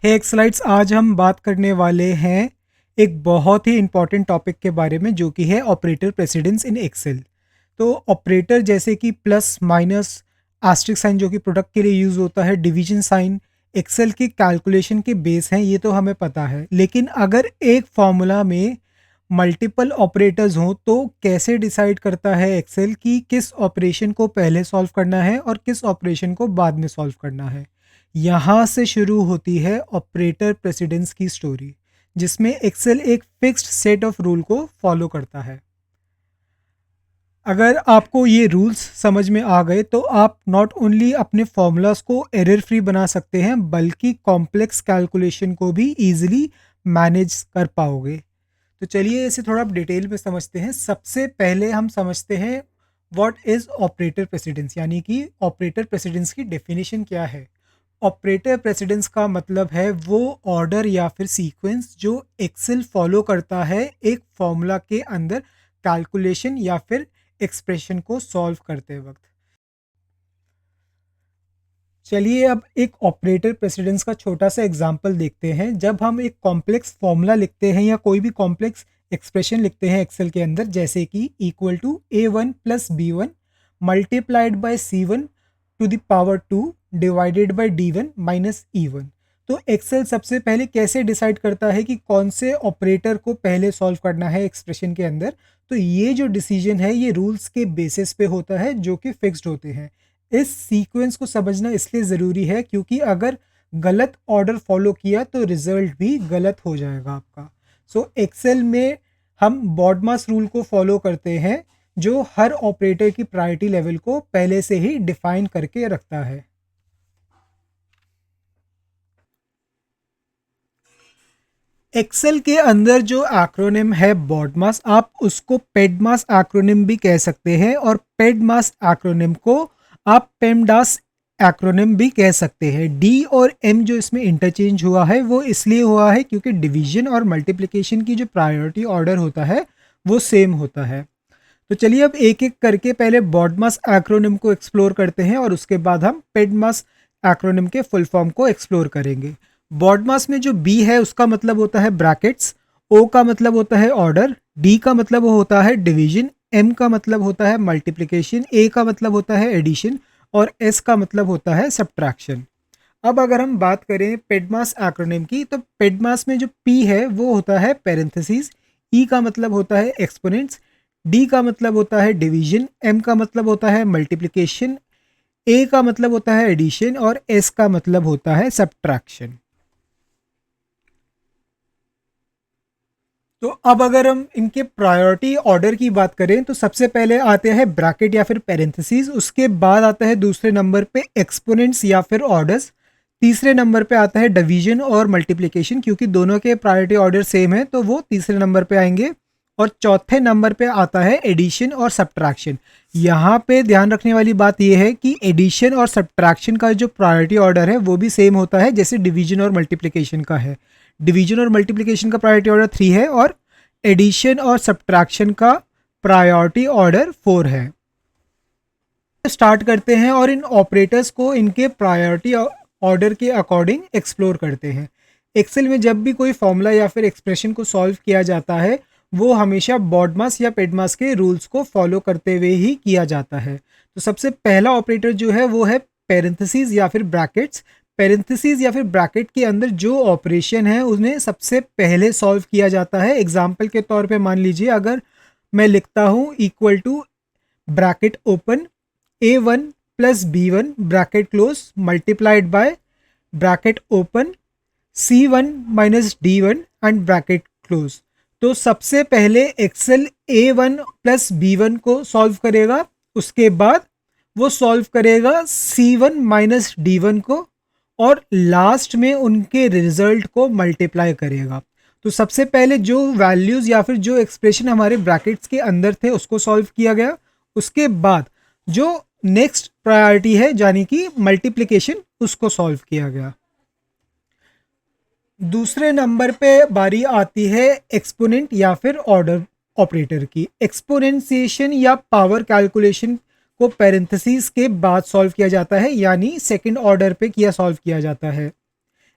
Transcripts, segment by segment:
हे एक्सलाइट्स, आज हम बात करने वाले हैं एक बहुत ही इम्पॉर्टेंट टॉपिक के बारे में जो कि है ऑपरेटर प्रेसिडेंस इन एक्सेल। तो ऑपरेटर जैसे कि प्लस माइनस एस्टेरिस्क साइन जो कि प्रोडक्ट के लिए यूज़ होता है, डिवीजन साइन एक्सेल की कैलकुलेशन के बेस हैं, ये तो हमें पता है। लेकिन अगर एक फॉर्मूला में मल्टीपल ऑपरेटर्स हों तो कैसे डिसाइड करता है एक्सेल कि किस ऑपरेशन को पहले सॉल्व करना है और किस ऑपरेशन को बाद में सॉल्व करना है। यहाँ से शुरू होती है ऑपरेटर प्रेसिडेंस की स्टोरी, जिसमें एक्सेल एक फिक्स्ड सेट ऑफ रूल को फॉलो करता है। अगर आपको ये रूल्स समझ में आ गए तो आप नॉट ओनली अपने फॉर्मूलाज को एरर फ्री बना सकते हैं बल्कि कॉम्प्लेक्स कैलकुलेशन को भी इजीली मैनेज कर पाओगे। तो चलिए इसे थोड़ा डिटेल में समझते हैं। सबसे पहले हम समझते हैं व्हाट इज़ ऑपरेटर प्रेसिडेंस, यानी कि ऑपरेटर प्रेसिडेंस की डेफिनेशन क्या है। ऑपरेटर प्रेसिडेंस का मतलब है वो ऑर्डर या फिर सीक्वेंस जो एक्सेल फॉलो करता है एक फॉर्मूला के अंदर कैलकुलेशन या फिर एक्सप्रेशन को सॉल्व करते वक्त। चलिए अब एक ऑपरेटर प्रेसिडेंस का छोटा सा एग्जांपल देखते हैं। जब हम एक कॉम्प्लेक्स फॉर्मूला लिखते हैं या कोई भी कॉम्प्लेक्स एक्सप्रेशन लिखते हैं एक्सेल के अंदर, जैसे कि equal to A1 plus B1 multiplied by C1 to the power 2 divided by D1 minus E1। तो एक्सेल सबसे पहले कैसे डिसाइड करता है कि कौन से ऑपरेटर को पहले सॉल्व करना है एक्सप्रेशन के अंदर। तो ये जो डिसीजन है ये रूल्स के बेसिस पे होता है जो कि फिक्स्ड होते हैं। इस सीक्वेंस को समझना इसलिए ज़रूरी है क्योंकि अगर गलत ऑर्डर फॉलो किया तो रिजल्ट भी गलत हो जाएगा आपका। सो एक्सेल में हम बॉडमास रूल को फॉलो करते हैं जो हर ऑपरेटर की प्रायोरिटी लेवल को पहले से ही डिफाइन करके रखता है। एक्सेल के अंदर जो एक्रोनिम है बॉडमास, आप उसको पेडमास एक्रोनिम भी कह सकते हैं और पेडमास एक्रोनिम को आप पेमडास एक्रोनिम भी कह सकते हैं। डी और एम जो इसमें इंटरचेंज हुआ है वो इसलिए हुआ है क्योंकि डिवीजन और मल्टीप्लिकेशन की जो प्रायोरिटी ऑर्डर होता है वो सेम होता है। तो चलिए अब एक एक करके पहले बॉडमास एक्रोनिम को एक्सप्लोर करते हैं और उसके बाद हम पेडमास एक्रोनिम के फुल फॉर्म को एक्सप्लोर करेंगे। बॉडमास में जो बी है उसका मतलब होता है ब्रैकेट्स, ओ का मतलब होता है ऑर्डर, डी का मतलब होता है डिवीजन, एम का मतलब होता है मल्टीप्लिकेशन, ए का मतलब होता है एडिशन और एस का मतलब होता है सब्ट्रैक्शन। अब अगर हम बात करें पेडमास एक्रोनिम की, तो पेडमास में जो पी है वो होता है पेरेंथेसिस, ई का मतलब होता है एक्सपोनेंट्स, डी का मतलब होता है डिवीजन, एम का मतलब होता है मल्टीप्लिकेशन, ए का मतलब होता है एडिशन और एस का मतलब होता है सब्ट्रैक्शन। तो अब अगर हम इनके प्रायोरिटी ऑर्डर की बात करें तो सबसे पहले आते हैं ब्रैकेट या फिर पेरेंथेसिस, उसके बाद आता है दूसरे नंबर पे एक्सपोनेंट्स या फिर ऑर्डर्स, तीसरे नंबर पे आता है डिवीजन और मल्टीप्लिकेशन, क्योंकि दोनों के प्रायोरिटी ऑर्डर सेम है तो वो तीसरे नंबर पे आएंगे, और चौथे नंबर पे आता है एडिशन और सब्ट्रैक्शन। यहाँ पे ध्यान रखने वाली बात यह है कि एडिशन और सब्ट्रैक्शन का जो प्रायोरिटी ऑर्डर है वो भी सेम होता है जैसे डिवीजन और मल्टीप्लिकेशन का है। डिवीजन और मल्टीप्लिकेशन का प्रायोरिटी ऑर्डर 3 है और एडिशन और सब्ट्रैक्शन का प्रायोरिटी ऑर्डर 4 है। स्टार्ट करते हैं और इन ऑपरेटर्स को इनके प्रायोरिटी ऑर्डर के अकॉर्डिंग एक्सप्लोर करते हैं। एक्सेल में जब भी कोई फॉर्मूला या फिर एक्सप्रेशन को सॉल्व किया जाता है वो हमेशा बॉडमास या पेडमास के रूल्स को फॉलो करते हुए ही किया जाता है। तो सबसे पहला ऑपरेटर जो है वो है पेरेंथेसिस या फिर ब्रैकेट्स। पेरेंथेसिस या फिर ब्रैकेट के अंदर जो ऑपरेशन है उन्हें सबसे पहले सॉल्व किया जाता है। एग्जाम्पल के तौर पे मान लीजिए अगर मैं लिखता हूँ equal to bracket open A1 plus B1 bracket close multiplied by bracket open C1 minus D1 and bracket close. तो सबसे पहले एक्सेल A1 प्लस B1 को सॉल्व करेगा, उसके बाद वो सॉल्व करेगा C1 माइनस D1 को और लास्ट में उनके रिजल्ट को मल्टीप्लाई करेगा। तो सबसे पहले जो वैल्यूज़ या फिर जो एक्सप्रेशन हमारे ब्रैकेट्स के अंदर थे उसको सॉल्व किया गया, उसके बाद जो नेक्स्ट प्रायोरिटी है यानी कि मल्टीप्लिकेशन उसको सॉल्व किया गया। दूसरे नंबर पे बारी आती है एक्सपोनेंट या फिर ऑर्डर ऑपरेटर की। एक्सपोनेंशिएशन या पावर कैलकुलेशन को पेरेंथेसिस के बाद सॉल्व किया जाता है, यानी सेकंड ऑर्डर पे किया सॉल्व किया जाता है।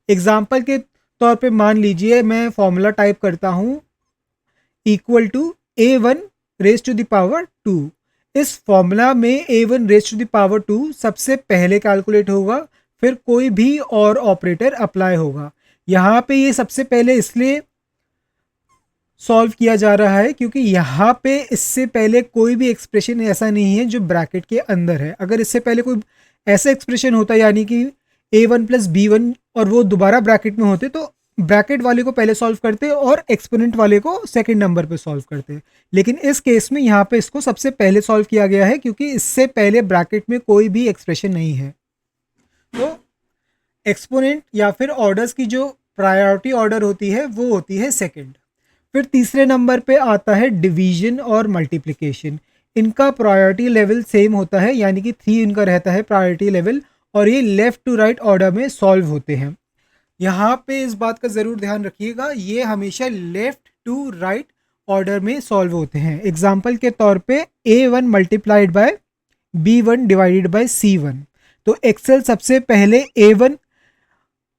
एग्जाम्पल के तौर पे मान लीजिए मैं फॉर्मूला टाइप करता हूँ equal to A1 raise to the power 2। इस फॉर्मूला में A1 raise to the power 2 सबसे पहले कैलकुलेट होगा, फिर कोई भी और ऑपरेटर अप्लाई होगा। यहाँ पे ये सबसे पहले इसलिए सॉल्व किया जा रहा है क्योंकि यहाँ पे इससे पहले कोई भी एक्सप्रेशन ऐसा नहीं है जो ब्रैकेट के अंदर है। अगर इससे पहले कोई ऐसा एक्सप्रेशन होता यानी कि A1 प्लस B1 और वो दोबारा ब्रैकेट में होते तो ब्रैकेट वाले को पहले सॉल्व करते और एक्सपोनेंट वाले को सेकंड नंबर पे सॉल्व करते। लेकिन इस केस में यहाँ पे इसको सबसे पहले सॉल्व किया गया है क्योंकि इससे पहले ब्रैकेट में कोई भी एक्सप्रेशन नहीं है। तो एक्सपोनेंट या फिर ऑर्डर्स की जो प्रायोरिटी ऑर्डर होती है वो होती है सेकंड। फिर तीसरे नंबर पे आता है डिवीजन और मल्टीप्लिकेशन। इनका प्रायोरिटी लेवल सेम होता है यानी कि 3 इनका रहता है प्रायोरिटी लेवल और ये लेफ़्ट टू राइट ऑर्डर में सॉल्व होते हैं। यहाँ पे इस बात का ज़रूर ध्यान रखिएगा, ये हमेशा लेफ़्ट टू राइट ऑर्डर में सॉल्व होते हैं। एग्जाम्पल के तौर पे A1 multiplied by B1 divided by C1। तो एक्सेल सबसे पहले A1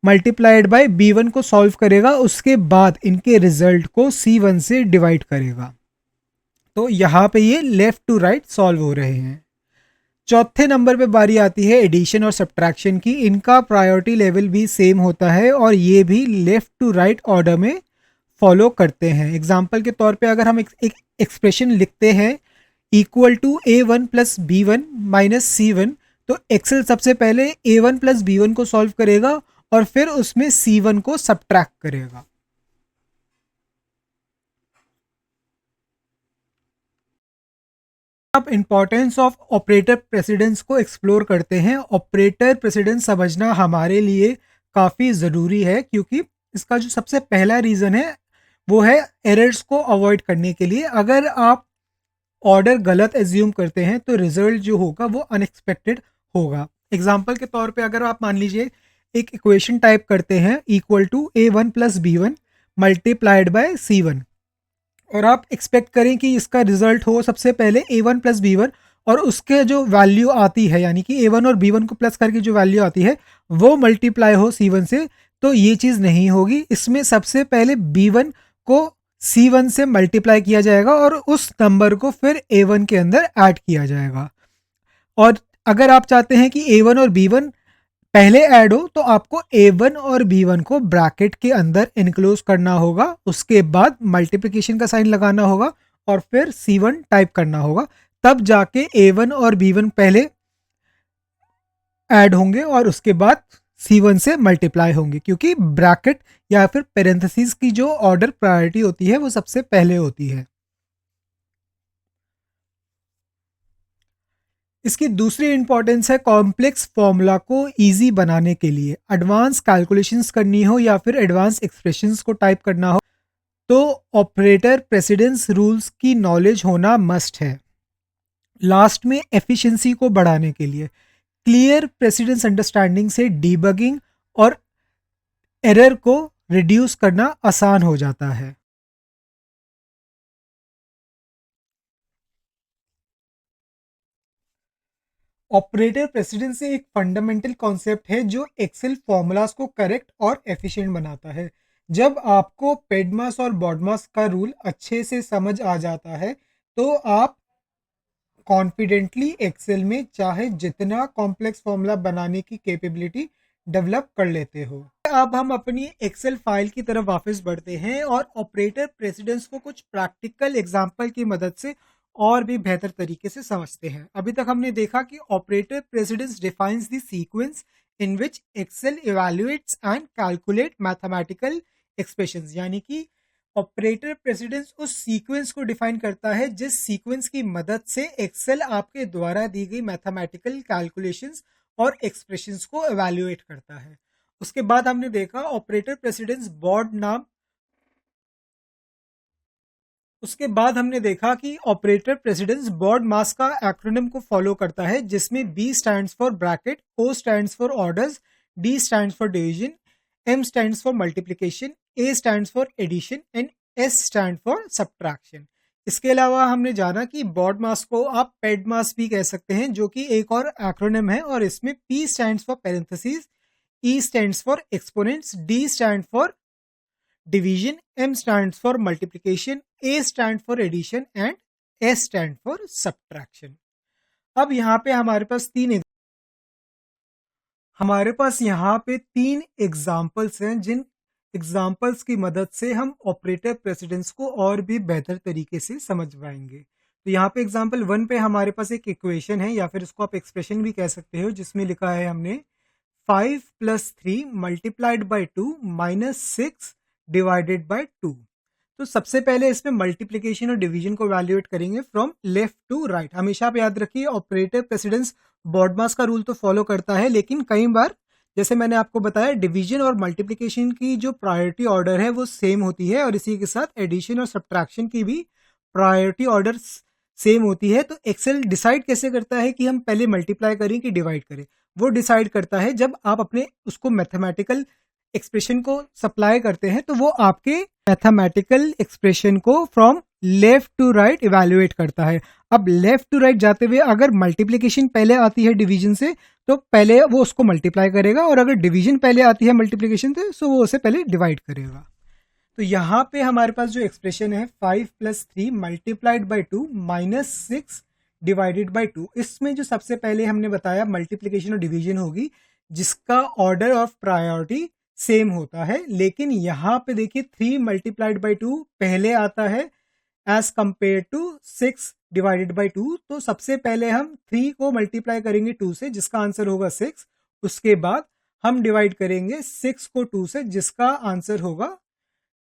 मल्टीप्लाइड बाय B1 को सॉल्व करेगा, उसके बाद इनके रिजल्ट को C1 से डिवाइड करेगा। तो यहाँ पे ये लेफ्ट टू राइट सॉल्व हो रहे हैं। चौथे नंबर पे बारी आती है एडिशन और सब्ट्रैक्शन की। इनका प्रायोरिटी लेवल भी सेम होता है और ये भी लेफ्ट टू राइट ऑर्डर में फॉलो करते हैं। एग्जाम्पल के तौर पे अगर हम एक एक्सप्रेशन लिखते हैं equal to A1 plus B1 minus C1, तो एक्सेल सबसे पहले A1 प्लस B1 को सॉल्व करेगा और फिर उसमें C1 को सब्ट्रैक्ट करेगा। अब इंपॉर्टेंस ऑफ ऑपरेटर प्रेसिडेंस को एक्सप्लोर करते हैं। ऑपरेटर प्रेसिडेंस समझना हमारे लिए काफ़ी ज़रूरी है क्योंकि इसका जो सबसे पहला रीज़न है वो है एरर्स को अवॉइड करने के लिए। अगर आप ऑर्डर गलत एज्यूम करते हैं तो रिजल्ट जो होगा वो अनएक्सपेक्टेड होगा। एग्जाम्पल के तौर पे अगर आप मान लीजिए एक इक्वेशन टाइप करते हैं equal to A1 plus B1 multiplied by C1 और आप एक्सपेक्ट करें कि इसका रिजल्ट हो सबसे पहले A1 प्लस B1 और उसके जो वैल्यू आती है यानी कि A1 और B1 को प्लस करके जो वैल्यू आती है वो मल्टीप्लाई हो C1 से, तो ये चीज़ नहीं होगी। इसमें सबसे पहले B1 को C1 से मल्टीप्लाई किया जाएगा और उस नंबर को फिर A1 के अंदर ऐड किया जाएगा। और अगर आप चाहते हैं कि A1 और B1 पहले ऐड हो तो आपको A1 और B1 को ब्रैकेट के अंदर इनक्लोज करना होगा, उसके बाद मल्टीप्लिकेशन का साइन लगाना होगा और फिर C1 टाइप करना होगा, तब जाके A1 और B1 पहले ऐड होंगे और उसके बाद C1 से मल्टीप्लाई होंगे क्योंकि ब्रैकेट या फिर पेरेंथेसिस की जो ऑर्डर प्रायोरिटी होती है वो सबसे पहले होती है। इसकी दूसरी इंपॉर्टेंस है कॉम्प्लेक्स फॉर्मूला को इजी बनाने के लिए। एडवांस कैलकुलेशंस करनी हो या फिर एडवांस एक्सप्रेशंस को टाइप करना हो तो ऑपरेटर प्रेसिडेंस रूल्स की नॉलेज होना मस्ट है। लास्ट में एफिशिएंसी को बढ़ाने के लिए क्लियर प्रेसिडेंस अंडरस्टैंडिंग से डीबगिंग और एरर को रिड्यूस करना आसान हो जाता है। ऑपरेटर प्रेसिडेंस एक फंडामेंटल कॉन्सेप्ट है जो एक्सेल फॉर्मूलाज को करेक्ट और एफिशिएंट बनाता है। जब आपको पेडमास और बॉडमास का रूल अच्छे से समझ आ जाता है तो आप कॉन्फिडेंटली एक्सेल में चाहे जितना कॉम्प्लेक्स फॉर्मूला बनाने की कैपेबिलिटी डेवलप कर लेते हो। अब हम अपनी एक्सेल फाइल की तरफ वापस बढ़ते हैं और ऑपरेटर प्रेसिडेंस को कुछ प्रैक्टिकल एग्जांपल की मदद से और भी बेहतर तरीके से समझते हैं। अभी तक हमने देखा कि operator precedence defines the sequence in which Excel evaluates and calculate mathematical expressions, यानी कि ऑपरेटर प्रेसिडेंस उस सीक्वेंस को डिफाइन करता है जिस सीक्वेंस की मदद से एक्सेल आपके द्वारा दी गई मैथमेटिकल कैलकुलेशंस और एक्सप्रेशंस को एवेल्युएट करता है। उसके बाद हमने देखा ऑपरेटर प्रेसिडेंस बोर्ड नाम उसके बाद हमने देखा कि ऑपरेटर प्रेसिडेंस बोर्ड मास का एक्रोनिम को फॉलो करता है जिसमें B stands for bracket, O stands for orders, D stands for division, M stands for multiplication, A stands for addition and S stand for subtraction. इसके अलावा हमने जाना कि बोर्ड मास को आप पेड मास भी कह सकते हैं जो कि एक और एक्रोनिम है और इसमें P stands for parenthesis, E stands for exponents, D stands for division, M stands for multiplication, A stands for addition and S stands for subtraction. अब यहाँ पे हमारे पास यहाँ पे तीन एग्जाम्पल्स हैं जिन एग्जाम्पल्स की मदद से हम ऑपरेटर प्रेसिडेंस को और भी बेहतर तरीके से समझ पाएंगे. तो यहाँ पे एग्जाम्पल 1 पे हमारे पास एक इक्वेशन है या फिर इसको आप एक्सप्रेशन भी कह सकते हो, जिसमें लिखा है हमने 5 + 3 multiplied by 2 minus 6 divided by 2. तो सबसे पहले इसमें मल्टीप्लिकेशन और डिवीजन को वैल्यूएट करेंगे फ्रॉम लेफ्ट टू राइट. हमेशा आप याद रखिए ऑपरेटर प्रेसिडेंस बॉडमास का रूल तो फॉलो करता है, लेकिन कई बार जैसे मैंने आपको बताया डिवीजन और मल्टीप्लिकेशन की जो प्रायोरिटी ऑर्डर है वो सेम होती है और इसी के साथ एडिशन और सब्ट्रैक्शन की भी प्रायोरिटी ऑर्डर सेम होती है. तो एक्सेल डिसाइड कैसे करता है कि हम पहले मल्टीप्लाई करें कि डिवाइड करें? वो डिसाइड करता है जब आप अपने उसको मैथमेटिकल एक्सप्रेशन को सप्लाई करते हैं तो वो आपके मैथमेटिकल एक्सप्रेशन को from left to right evaluate करता है. अब लेफ्ट टू राइट जाते हुए अगर मल्टीप्लिकेशन पहले आती है डिवीजन से तो पहले वो उसको मल्टीप्लाई करेगा, और अगर डिवीजन पहले आती है मल्टीप्लिकेशन से तो वो उसे पहले डिवाइड करेगा. तो यहाँ पे हमारे पास जो एक्सप्रेशन है 5 + 3 multiplied by 2 minus 6 divided by 2, इसमें जो सबसे पहले हमने बताया मल्टीप्लिकेशन और डिवीजन होगी जिसका ऑर्डर ऑफ प्रायोरिटी सेम होता है. लेकिन यहाँ पे देखिए 3 मल्टीप्लाइड बाई 2 पहले आता है as compare to 6 divided by 2. तो सबसे पहले हम 3 को मल्टीप्लाई करेंगे 2 से जिसका आंसर होगा 6. उसके बाद हम डिवाइड करेंगे 6 को 2 से जिसका आंसर होगा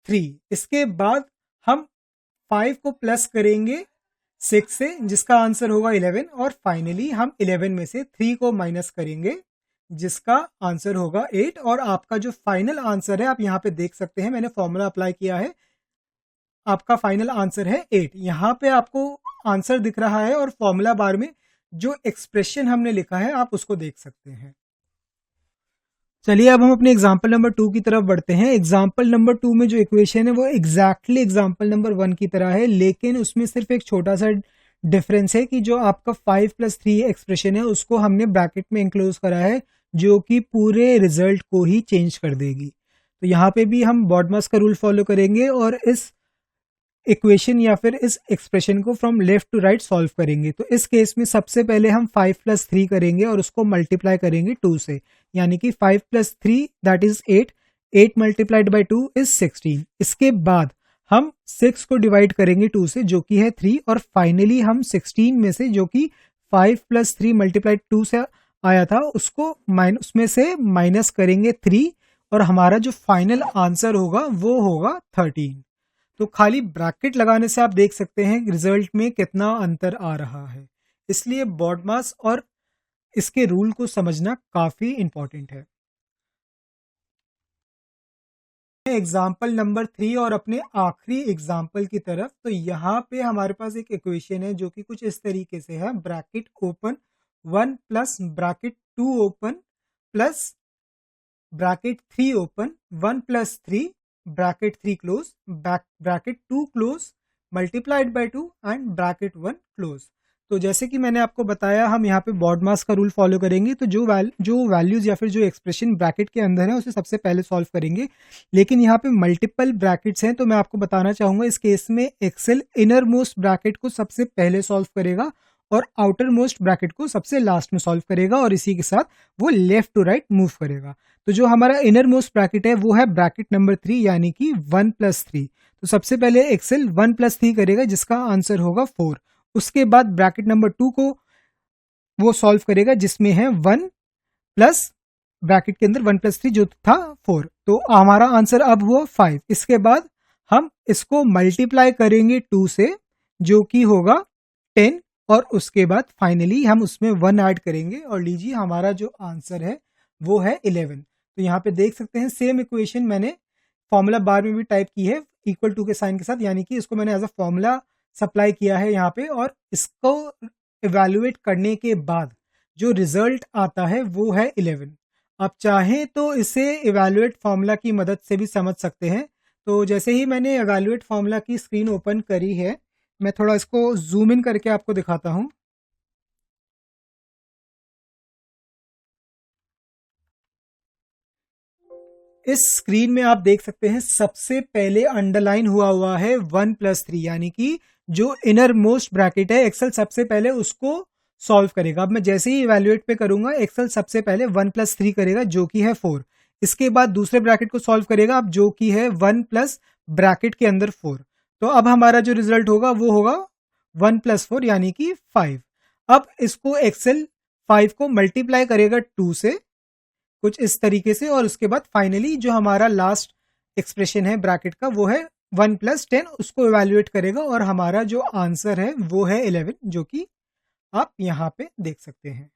3. इसके बाद हम 5 को प्लस करेंगे 6 से जिसका आंसर होगा 11, और फाइनली हम 11 में से 3 को माइनस करेंगे जिसका आंसर होगा 8. और आपका जो फाइनल आंसर है आप यहाँ पे देख सकते हैं, मैंने फॉर्मूला अप्लाई किया है, आपका फाइनल आंसर है 8. यहाँ पे आपको आंसर दिख रहा है और फॉर्मूला बार में जो एक्सप्रेशन हमने लिखा है आप उसको देख सकते हैं. चलिए अब हम अपने एग्जाम्पल नंबर 2 की तरफ बढ़ते हैं. एग्जाम्पल नंबर 2 में जो इक्वेशन है वो एग्जैक्टली एग्जाम्पल नंबर 1 की तरह है, लेकिन उसमें सिर्फ एक छोटा सा डिफरेंस है कि जो आपका 5 + 3 एक्सप्रेशन है उसको हमने ब्रैकेट में इंक्लोज करा है जो कि पूरे रिजल्ट को ही चेंज कर देगी. तो यहाँ पे भी हम बॉडमास का रूल फॉलो करेंगे और इस इक्वेशन या फिर इस एक्सप्रेशन को from left to right solve करेंगे. तो इस केस में सबसे पहले हम 5 + 3 करेंगे और उसको मल्टीप्लाई करेंगे 2 से, यानी कि 5 + 3 that is 8. 8 multiplied by 2 is 16. इसके बाद हम 6 को डिवाइड करेंगे 2 से जो कि है 3, और फाइनली हम 16 में से जो कि 5 + 3 मल्टीप्लाइड 2 से आया था उसको उसमें से माइनस करेंगे 3, और हमारा जो फाइनल आंसर होगा वो होगा 13. तो खाली ब्रैकेट लगाने से आप देख सकते हैं रिजल्ट में कितना अंतर आ रहा है. इसलिए बॉडमास और इसके रूल को समझना काफी इंपॉर्टेंट है. एग्जाम्पल नंबर 3 और अपने आखिरी एग्जाम्पल की तरफ. तो यहाँ पे हमारे पास एक इक्वेशन है जो कि कुछ इस तरीके से है, bracket open 1 plus bracket 2 open plus bracket 3 open 1 + 3 bracket 3 close bracket 2 close multiplied by 2 and bracket 1 close. तो जैसे कि मैंने आपको बताया हम यहाँ पे बॉडमास का रूल फॉलो करेंगे. तो जो वैल्यूज या फिर जो एक्सप्रेशन ब्रैकेट के अंदर है उसे सबसे पहले सॉल्व करेंगे. लेकिन यहाँ पे मल्टीपल ब्रैकेट्स हैं तो मैं आपको बताना चाहूंगा इस केस में एक्सेल इनर मोस्ट ब्रैकेट को सबसे पहले सॉल्व करेगा और आउटर मोस्ट ब्रैकेट को सबसे लास्ट में सॉल्व करेगा, और इसी के साथ वो लेफ्ट टू राइट मूव करेगा. तो जो हमारा इनर मोस्ट ब्रैकेट है वो है ब्रैकेट नंबर 3 यानी कि 1 + 3. तो सबसे पहले एक्सेल 1 + 3 करेगा जिसका आंसर होगा 4. उसके बाद ब्रैकेट नंबर 2 को वो सॉल्व करेगा जिसमें है 1 प्लस ब्रैकेट के अंदर 1 + 3 जो था 4. तो हमारा आंसर अब हुआ 5. इसके बाद हम इसको मल्टीप्लाई करेंगे 2 से जो कि होगा 10, और उसके बाद फाइनली हम उसमें 1 ऐड करेंगे और लीजिए हमारा जो आंसर है वो है 11. तो यहाँ पे देख सकते हैं सेम इक्वेशन मैंने फॉर्मूला बार में भी टाइप की है इक्वल टू के साइन के साथ, यानी कि इसको मैंने एज अ फॉर्मूला सप्लाई किया है यहाँ पे, और इसको इवैल्यूएट करने के बाद जो रिजल्ट आता है वो है 11. आप चाहें तो इसे इवैल्यूएट फॉर्मूला की मदद से भी समझ सकते हैं. तो जैसे ही मैंने इवैल्यूएट फॉर्मूला की स्क्रीन ओपन करी है मैं थोड़ा इसको जूम इन करके आपको दिखाता हूं. इस स्क्रीन में आप देख सकते हैं सबसे पहले अंडरलाइन हुआ है 1+3, यानी कि जो इनर मोस्ट ब्रैकेट है एक्सेल सबसे पहले उसको सॉल्व करेगा। अब मैं जैसे ही इवैल्यूएट पे करूंगा एक्सेल सबसे पहले 1+3 करेगा जो कि है 4। इसके बाद दूसरे ब्रैकेट को सॉल्व करेगा अब जो कि है 1 प्लस ब्रैकेट के अंदर 4। तो अब हमारा जो रिजल्ट होगा वो होगा 1+4 यानी कि 5। अब इसको एक्सेल 5 को मल्टीप्लाई करेगा 2 से कुछ इस तरीके से, और उसके बाद फाइनली जो हमारा लास्ट एक्सप्रेशन है ब्रैकेट का वो है 1+10, उसको इवैल्यूएट करेगा और हमारा जो आंसर है वो है 11, जो कि आप यहाँ पे देख सकते हैं।